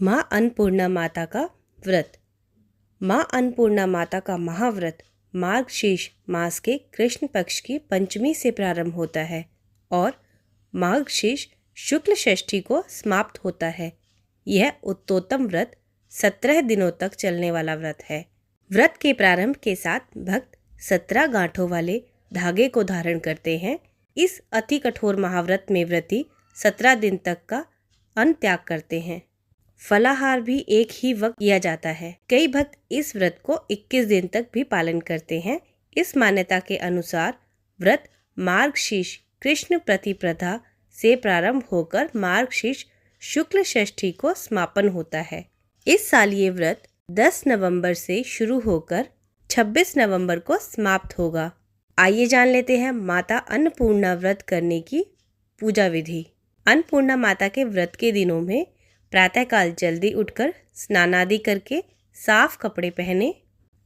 माँ अन्नपूर्णा माता का व्रत। माँ अन्नपूर्णा माता का महाव्रत मार्गशीर्ष मास के कृष्ण पक्ष की पंचमी से प्रारंभ होता है और मार्गशीर्ष शुक्ल षष्ठी को समाप्त होता है। यह उत्तोत्तम व्रत 17 दिनों तक चलने वाला व्रत है। व्रत के प्रारंभ के साथ भक्त 17 गांठों वाले धागे को धारण करते हैं। इस अति कठोर महाव्रत में व्रती 17 दिन तक का अन्न त्याग करते हैं। फलाहार भी एक ही वक्त किया जाता है। कई भक्त इस व्रत को 21 दिन तक भी पालन करते हैं। इस मान्यता के अनुसार व्रत मार्गशीर्ष कृष्ण प्रतिपदा से प्रारंभ होकर मार्गशीर्ष शुक्ल षष्ठी को समापन होता है। इस साल ये व्रत 10 नवंबर से शुरू होकर 26 नवंबर को समाप्त होगा। आइए जान लेते हैं माता अन्नपूर्णा व्रत करने की पूजा विधि। अन्नपूर्णा माता के व्रत के दिनों में प्रातःकाल जल्दी उठकर स्नान आदि करके साफ कपड़े पहने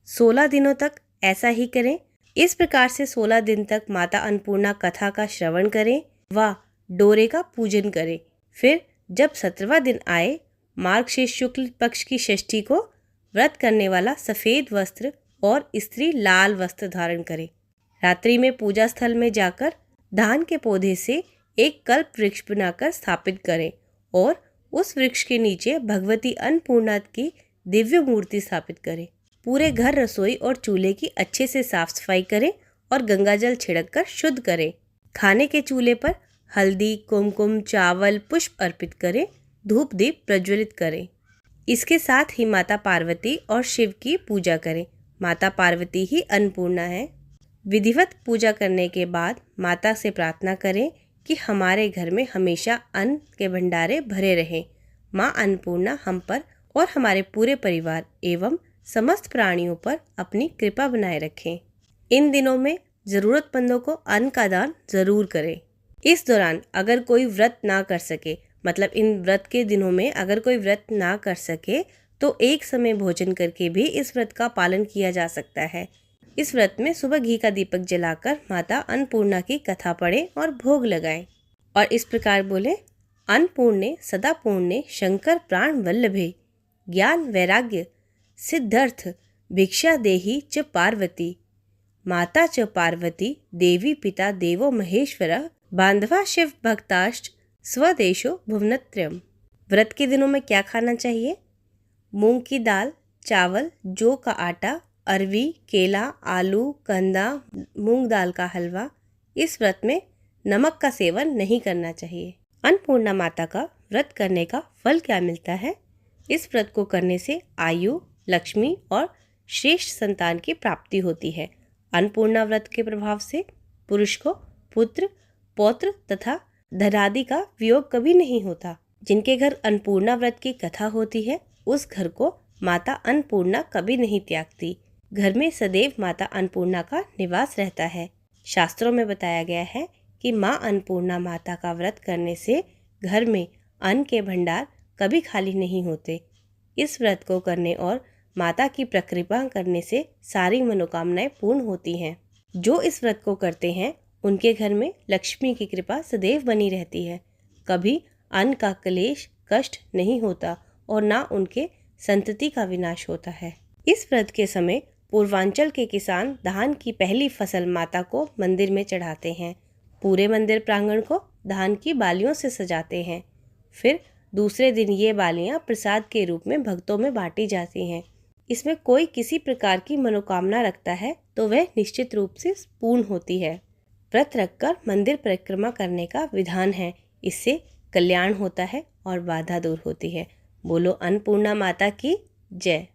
16 दिनों तक ऐसा ही करें। इस प्रकार से 16 दिन तक माता अन्नपूर्णा कथा का श्रवण करें व डोरे का पूजन करें। फिर जब 17वां दिन आए, मार्गशीर्ष शुक्ल पक्ष की षष्ठी को व्रत करने वाला सफ़ेद वस्त्र और स्त्री लाल वस्त्र धारण करे। रात्रि में पूजा स्थल में जाकर धान के पौधे से एक कल्प वृक्ष बनाकर स्थापित करें और उस वृक्ष के नीचे भगवती अन्नपूर्णा की दिव्य मूर्ति स्थापित करें। पूरे घर, रसोई और चूल्हे की अच्छे से साफ सफाई करें और गंगाजल छिड़क कर शुद्ध करें। खाने के चूल्हे पर हल्दी, कुमकुम, चावल, पुष्प अर्पित करें। धूप दीप प्रज्वलित करें। इसके साथ ही माता पार्वती और शिव की पूजा करें। माता पार्वती ही अन्नपूर्णा है। विधिवत पूजा करने के बाद माता से प्रार्थना करें कि हमारे घर में हमेशा अन्न के भंडारे भरे रहें। माँ अन्नपूर्णा हम पर और हमारे पूरे परिवार एवं समस्त प्राणियों पर अपनी कृपा बनाए रखें। इन दिनों में ज़रूरतमंदों को अन्न का दान जरूर करें। इस दौरान अगर कोई व्रत ना कर सके, मतलब इन व्रत के दिनों में अगर कोई व्रत ना कर सके, तो एक समय भोजन करके भी इस व्रत का पालन किया जा सकता है। इस व्रत में सुबह घी का दीपक जलाकर माता अन्नपूर्णा की कथा पढ़ें और भोग लगाएं और इस प्रकार बोले: अन्नपूर्णे सदा पूर्णे शंकर प्राण वल्लभे, ज्ञान वैराग्य सिद्धार्थ भिक्षा देहि च पार्वती, माता च पार्वती देवी पिता देवो महेश्वर, बांधवा शिव भक्ताश्च स्वदेशो भुवनत्रयम्। व्रत के दिनों में क्या खाना चाहिए? मूंग की दाल, चावल, जौ का आटा, अरवी, केला, आलू, कंदा, मूंग दाल का हलवा। इस व्रत में नमक का सेवन नहीं करना चाहिए। अन्नपूर्णा माता का व्रत करने का फल क्या मिलता है? इस व्रत को करने से आयु, लक्ष्मी और श्रेष्ठ संतान की प्राप्ति होती है। अन्नपूर्णा व्रत के प्रभाव से पुरुष को पुत्र, पौत्र तथा धनादि का वियोग कभी नहीं होता। जिनके घर अन्नपूर्णा व्रत की कथा होती है, उस घर को माता अन्नपूर्णा कभी नहीं त्यागती। घर में सदैव माता अन्नपूर्णा का निवास रहता है। शास्त्रों में बताया गया है कि माँ अन्नपूर्णा माता का व्रत करने से घर में अन्न के भंडार कभी खाली नहीं होते। इस व्रत को करने और माता की प्रकृपा करने से सारी मनोकामनाएं पूर्ण होती हैं। जो इस व्रत को करते हैं उनके घर में लक्ष्मी की कृपा सदैव बनी रहती है। कभी अन्न का क्लेश कष्ट नहीं होता और ना उनके संतति का विनाश होता है। इस व्रत के समय पूर्वांचल के किसान धान की पहली फसल माता को मंदिर में चढ़ाते हैं। पूरे मंदिर प्रांगण को धान की बालियों से सजाते हैं। फिर दूसरे दिन ये बालियां प्रसाद के रूप में भक्तों में बांटी जाती हैं। इसमें कोई किसी प्रकार की मनोकामना रखता है तो वह निश्चित रूप से पूर्ण होती है। व्रत रखकर मंदिर परिक्रमा करने का विधान है। इससे कल्याण होता है और बाधा दूर होती है। बोलो अन्नपूर्णा माता की जय।